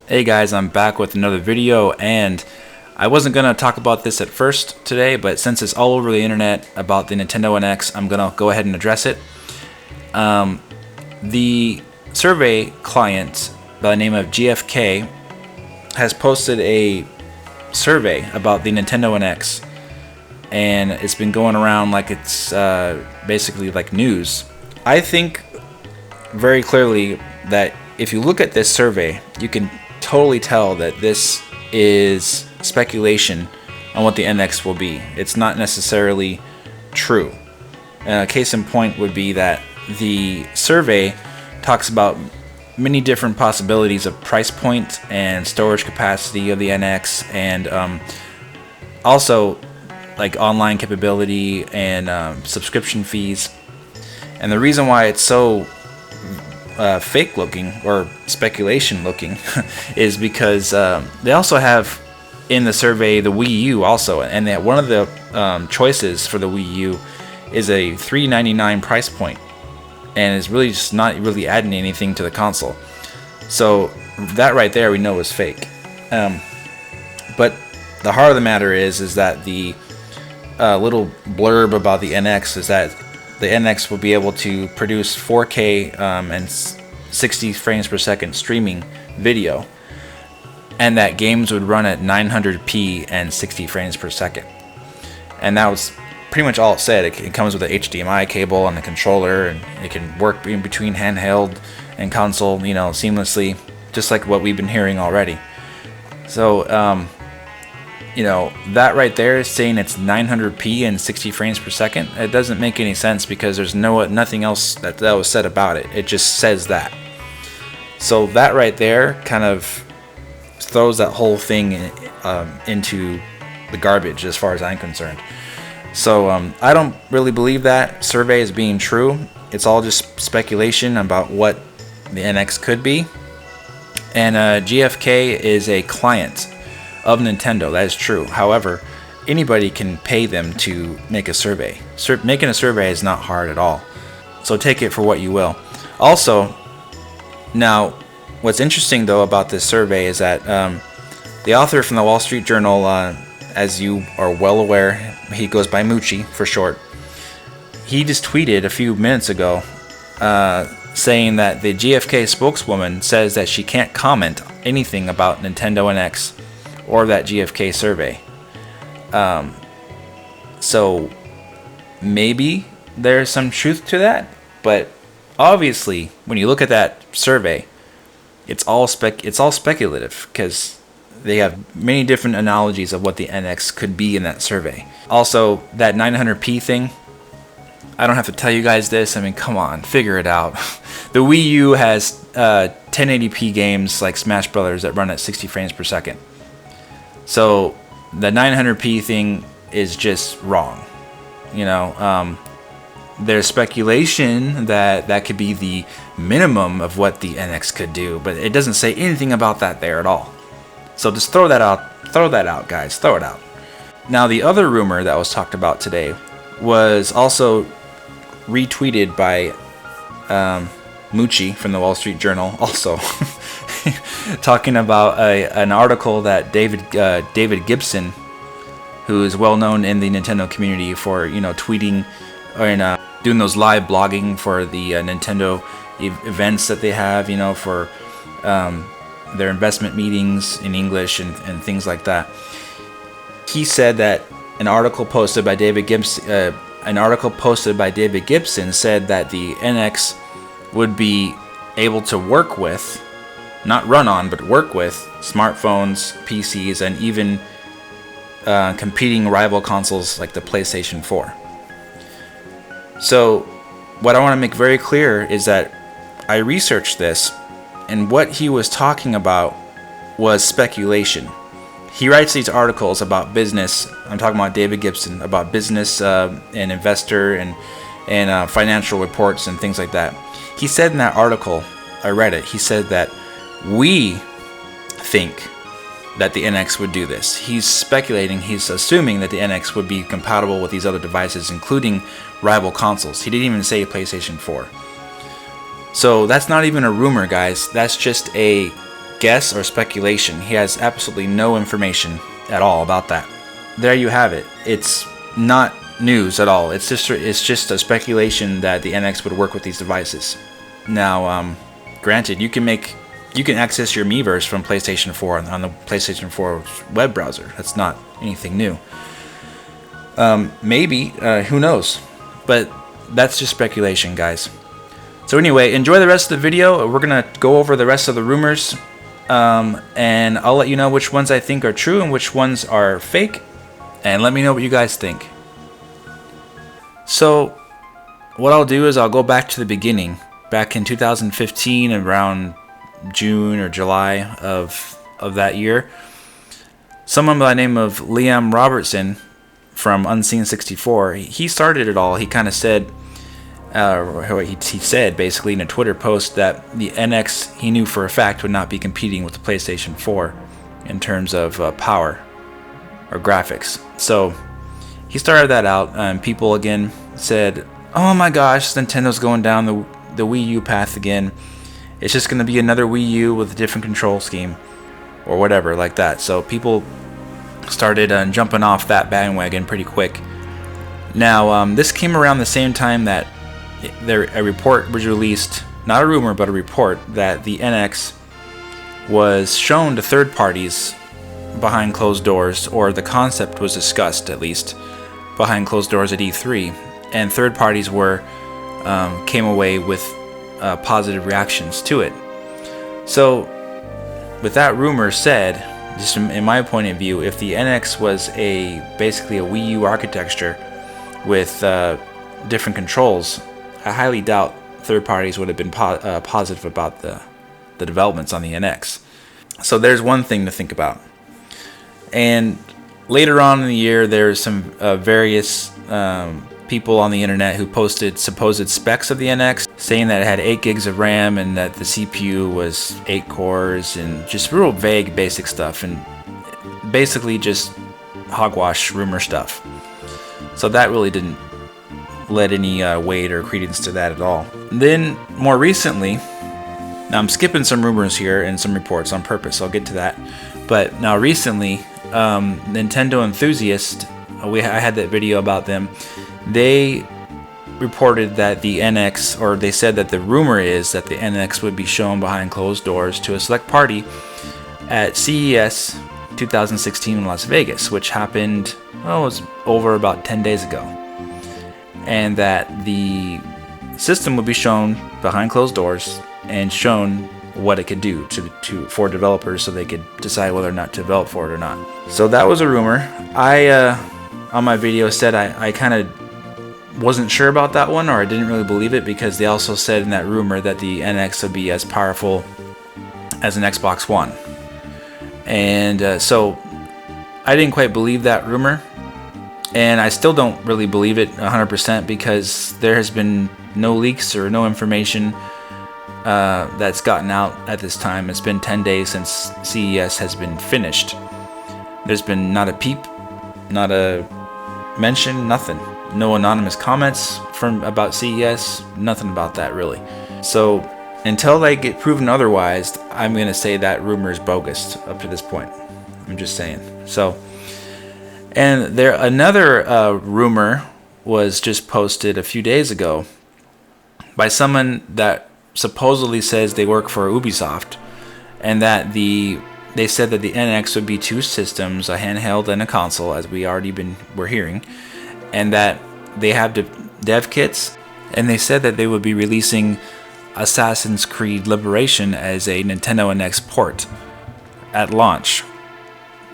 Hey guys, I'm back with another video, and I wasn't going to talk about this at first today, but since it's all over the internet about the Nintendo NX, I'm going to go ahead and address it. The survey client by the name of GFK has posted a survey about the Nintendo NX, and it's been going around like it's basically like news. I think very clearly that if you look at this survey, you can totally tell that this is speculation on what the NX will be. It's not necessarily true. Case in point would be that the survey talks about many different possibilities of price point and storage capacity of the NX, and also like online capability and subscription fees. And the reason why it's so fake looking or speculation looking is because they also have in the survey the Wii U also, and that one of the choices for the Wii U is a $399 price point, and it's really just not really adding anything to the console. So that right there we know is fake. But the heart of the matter is that the little blurb about the NX is that the NX will be able to produce 4K and 60 frames per second streaming video, and that games would run at 900p and 60 frames per second. And that was pretty much all it said. It comes with an HDMI cable and a controller, and it can work in between handheld and console, seamlessly, just like what we've been hearing already. So, that right there is saying it's 900p and 60 frames per second. It doesn't make any sense because there's nothing else that was said about it. It just says that. So that right there kind of throws that whole thing into the garbage as far as I'm concerned. So I don't really believe that survey is being true. It's all just speculation about what the NX could be. And GFK is a client of Nintendo. That is true. However, anybody can pay them to make a survey. Making a survey is not hard at all. So take it for what you will. Also, now, what's interesting though about this survey is that the author from the Wall Street Journal, as you are well aware, he goes by Moochie for short. He just tweeted a few minutes ago saying that the GFK spokeswoman says that she can't comment anything about Nintendo NX or that GFK survey. So maybe there's some truth to that, but obviously when you look at that survey, it's all speculative because they have many different analogies of what the NX could be in that survey. Also, that 900p thing, I don't have to tell you guys this. I mean, come on, figure it out. The Wii U has 1080p games like Smash Brothers that run at 60 frames per second. So the 900p thing is just wrong. There's speculation that could be the minimum of what the NX could do, but it doesn't say anything about that there at all. So just throw that out, guys. Throw it out. Now, the other rumor that was talked about today was also retweeted by Moochie from the Wall Street Journal, also talking about an article that David Gibson, who is well known in the Nintendo community for tweeting or doing those live blogging for the Nintendo events that they have, for their investment meetings in English and things like that. He said that an article posted by David Gibson said that the NX would be able to work with, not run on, but work with smartphones, PCs, and even competing rival consoles like the PlayStation 4. So what I want to make very clear is that I researched this, and what he was talking about was speculation. He writes these articles about business. I'm talking about David Gibson, about business and investor and financial reports and things like that. He said in that article, I read it, he said that we think that the NX would do this. He's speculating, he's assuming that the NX would be compatible with these other devices, including rival consoles. He didn't even say PlayStation 4. So that's not even a rumor, guys. That's just a guess or speculation. He has absolutely no information at all about that. There you have it. It's not news at all. It's just a speculation that the NX would work with these devices. Now, granted, you can access your Miiverse from PlayStation 4 on the PlayStation 4 web browser. That's not anything new. Maybe, who knows? But that's just speculation, guys. So anyway, enjoy the rest of the video. We're gonna go over the rest of the rumors, and I'll let you know which ones I think are true and which ones are fake, and let me know what you guys think. So what I'll do is I'll go back to the beginning, back in 2015, around June or July of that year. Someone by the name of Liam Robertson from Unseen64, he started it all. He kind of said, he said basically in a Twitter post that the NX, he knew for a fact, would not be competing with the PlayStation 4 in terms of power or graphics. So he started that out, and people again said, oh my gosh, Nintendo's going down the Wii U path again. It's just going to be another Wii U with a different control scheme or whatever like that. So people started jumping off that bandwagon pretty quick. Now, this came around the same time that a report was released, not a rumor, but a report, that the NX was shown to third parties behind closed doors, or the concept was discussed at least behind closed doors at E3, and third parties came away with positive reactions to it. So with that rumor said, just in my point of view, if the NX was basically a Wii U architecture with different controls, I highly doubt third parties would have been positive about the developments on the NX. So there's one thing to think about. And later on in the year, there's some various people on the internet who posted supposed specs of the NX, saying that it had 8 gigs of RAM and that the CPU was 8 cores, and just real vague basic stuff, and basically just hogwash rumor stuff. So that really didn't let any weight or credence to that at all. Then more recently, now I'm skipping some rumors here and some reports on purpose, I'll get to that. But now recently, Nintendo Enthusiast, I had that video about them. They reported that the NX, or they said that the rumor is that the NX would be shown behind closed doors to a select party at CES 2016 in Las Vegas, which happened, it was over about 10 days ago. And that the system would be shown behind closed doors and shown what it could do for developers, so they could decide whether or not to develop for it or not. So that was a rumor. I on my video said I kind of wasn't sure about that one, or I didn't really believe it, because they also said in that rumor that the NX would be as powerful as an Xbox One. And so I didn't quite believe that rumor, and I still don't really believe it 100%, because there has been no leaks or no information that's gotten out at this time. It's been 10 days since CES has been finished. There's been not a peep, not a mention, nothing. No anonymous comments about CES, nothing about that really. So until they get proven otherwise, I'm going to say that rumor is bogus up to this point. I'm just saying. So, and another rumor was just posted a few days ago by someone that supposedly says they work for Ubisoft, and that they said that the NX would be 2 systems, a handheld and a console, as we're hearing, and that they have dev kits, and they said that they would be releasing Assassin's Creed Liberation as a Nintendo NX port at launch.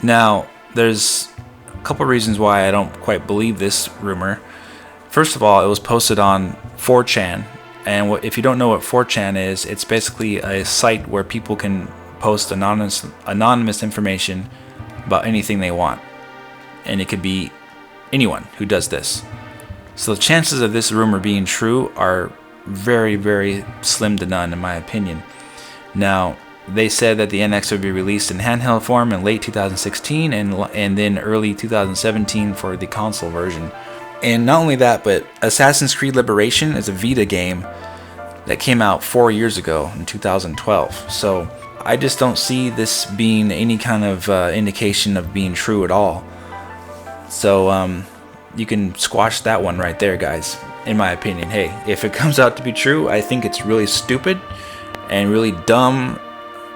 Now, there's a couple reasons why I don't quite believe this rumor. First of all, it was posted on 4chan, and if you don't know what 4chan is, it's basically a site where people can post anonymous information about anything they want, and it could be anyone who does this. So the chances of this rumor being true are very, very slim to none, in my opinion. Now, they said that the NX would be released in handheld form in late 2016 and then early 2017 for the console version. And not only that, but Assassin's Creed Liberation is a Vita game that came out 4 years ago in 2012. So I just don't see this being any kind of indication of being true at all. So you can squash that one right there, guys. In my opinion, hey, if it comes out to be true, I think it's really stupid and really dumb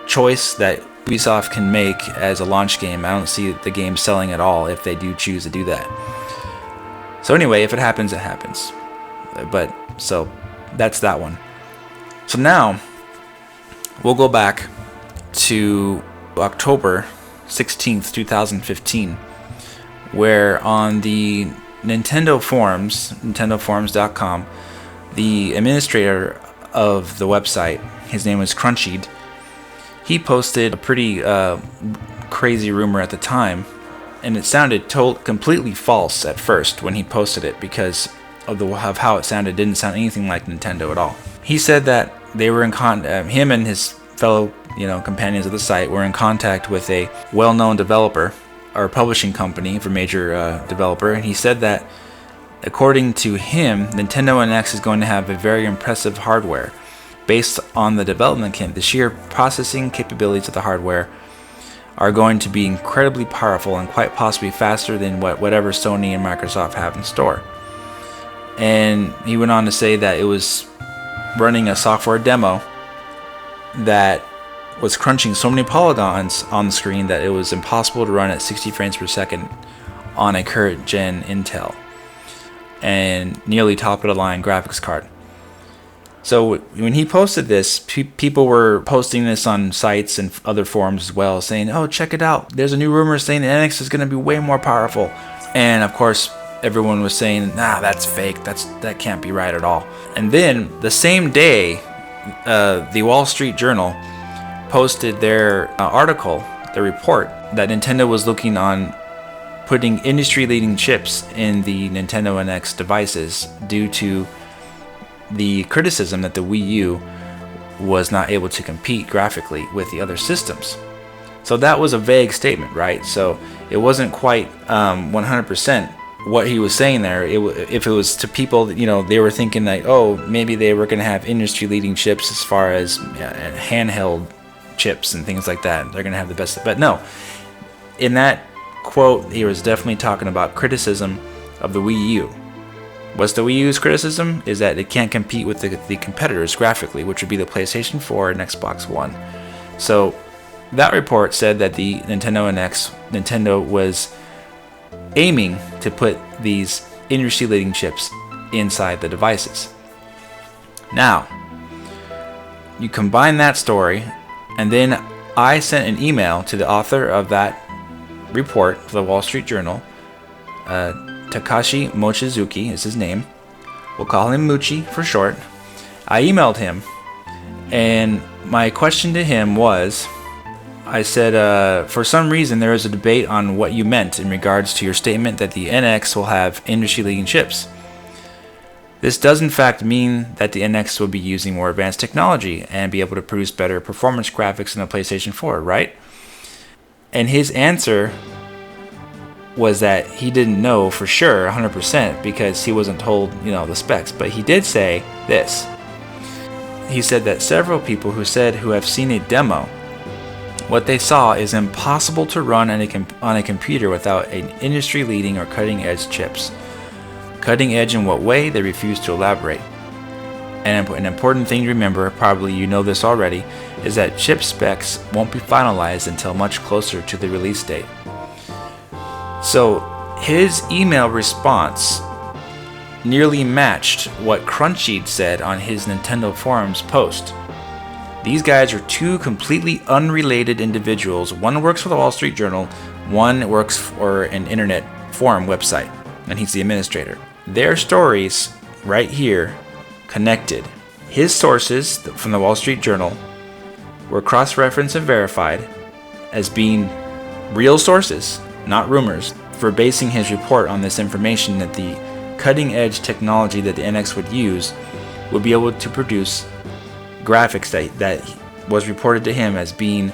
choice that Ubisoft can make as a launch game. I don't see the game selling at all if they do choose to do that. So anyway, if it happens, it happens. But so that's that one. So now we'll go back to October 16th, 2015, where on the Nintendo forums, nintendoforums.com, the administrator of the website, his name was Crunchied, he posted a pretty crazy rumor at the time, and it sounded completely false at first when he posted it because of how it sounded. It didn't sound anything like Nintendo at all. He said that they were him and his fellow companions of the site were in contact with a well-known developer or publishing company, a major developer, and he said that according to him, Nintendo NX is going to have a very impressive hardware. Based on the development kit, the sheer processing capabilities of the hardware are going to be incredibly powerful and quite possibly faster than whatever Sony and Microsoft have in store. And he went on to say that it was running a software demo that was crunching so many polygons on the screen that it was impossible to run at 60 frames per second on a current gen Intel and nearly top of the line graphics card. So when he posted this, people were posting this on sites and other forums as well, saying, "Oh, check it out. There's a new rumor saying the NX is going to be way more powerful." And of course, everyone was saying, "Nah, that's fake. That can't be right at all." And then the same day, the Wall Street Journal posted their article, their report, that Nintendo was looking on putting industry-leading chips in the Nintendo NX devices due to the criticism that the Wii U was not able to compete graphically with the other systems. So that was a vague statement, right? So it wasn't quite 100% what he was saying there. If it was to people, they were thinking like, oh, maybe they were going to have industry-leading chips as far as handheld chips and things like that. They're going to have the best. But no, in that quote, he was definitely talking about criticism of the Wii U. What's the Wii U's criticism? Is that it can't compete with the competitors graphically, which would be the PlayStation 4 and Xbox One. So that report said that the Nintendo was aiming to put these industry-leading chips inside the devices. Now, you combine that story, and then I sent an email to the author of that report to the Wall Street Journal. Takashi Mochizuki is his name. We'll call him Moochie for short. I emailed him, and my question to him was, I said, for some reason there is a debate on what you meant in regards to your statement that the NX will have industry-leading chips. This does in fact mean that the NX will be using more advanced technology and be able to produce better performance graphics than the PlayStation 4, right? And his answer was that he didn't know for sure 100% because he wasn't told, the specs. But he did say this. He said that several people who have seen a demo, what they saw is impossible to run on a computer without an industry-leading or cutting-edge chips. Cutting edge in what way? They refuse to elaborate. And an important thing to remember, probably you know this already, is that chip specs won't be finalized until much closer to the release date. So his email response nearly matched what Crunchied said on his Nintendo forums post. These guys are two completely unrelated individuals. One works for the Wall Street Journal, one works for an internet forum website, and he's the administrator. Their stories right here connected. His sources from the Wall Street Journal were cross-referenced and verified as being real sources, not rumors, for basing his report on this information that the cutting-edge technology that the NX would use would be able to produce graphics that was reported to him as being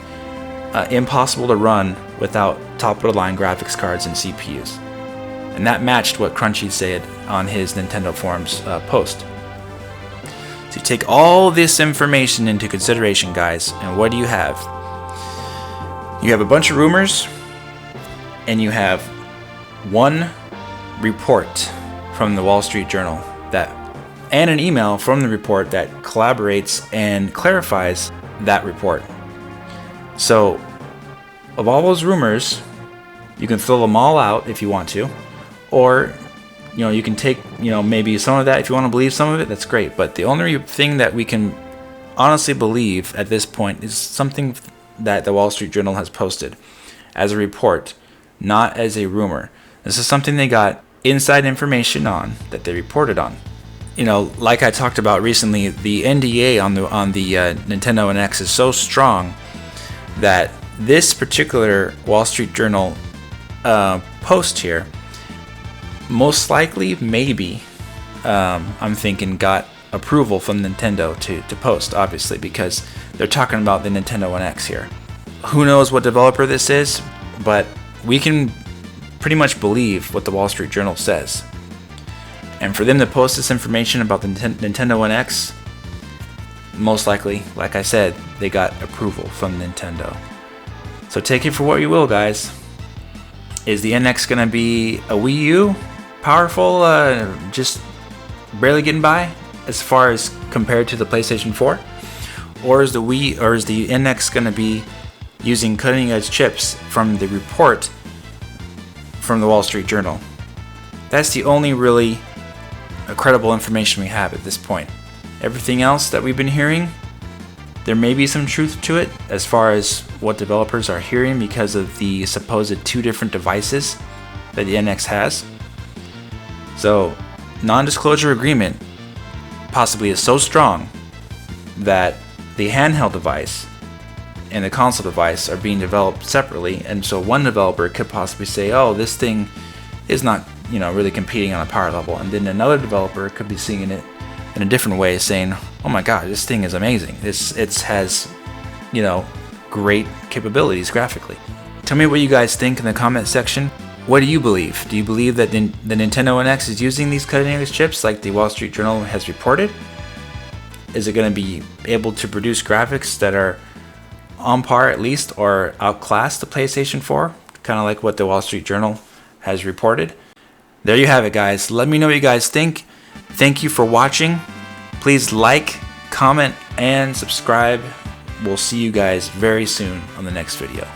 impossible to run without top-of-the-line graphics cards and CPUs. And that matched what Crunchy said on his Nintendo forums post. So you take all this information into consideration, guys, and what do you have? You have a bunch of rumors, and you have one report from the Wall Street Journal and an email from the report that collaborates and clarifies that report. So, of all those rumors, you can throw them all out if you want to, or you can take maybe some of that if you want to believe some of it. That's great. But the only thing that we can honestly believe at this point is something that the Wall Street Journal has posted as a report, not as a rumor. This is something they got inside information on that they reported on. Like I talked about recently, the NDA on the Nintendo NX is so strong that this particular Wall Street Journal post here most likely, maybe, I'm thinking got approval from Nintendo to post, obviously, because they're talking about the Nintendo NX here. Who knows what developer this is, but we can pretty much believe what the Wall Street Journal says. And for them to post this information about the Nintendo NX, most likely, like I said, they got approval from Nintendo. So take it for what you will, guys. Is the NX going to be a Wii U? Powerful, just barely getting by as far as compared to the PlayStation 4? Or is the NX going to be using cutting edge chips from the report from the Wall Street Journal? That's the only really credible information we have at this point. Everything else that we've been hearing, there may be some truth to it as far as what developers are hearing because of the supposed 2 different devices that the NX has. So, non-disclosure agreement possibly is so strong that the handheld device and the console device are being developed separately, and so one developer could possibly say, oh, this thing is not really competing on a power level, and then another developer could be seeing it in a different way, saying, oh my god, this thing is amazing, it has great capabilities graphically. Tell me what you guys think in the comment section. What do you believe? Do you believe that the Nintendo NX is using these cutting-edge chips like the Wall Street Journal has reported? Is it going to be able to produce graphics that are on par at least or outclass the PlayStation 4? Kind of like what the Wall Street Journal has reported. There you have it, guys. Let me know what you guys think. Thank you for watching. Please like, comment, and subscribe. We'll see you guys very soon on the next video.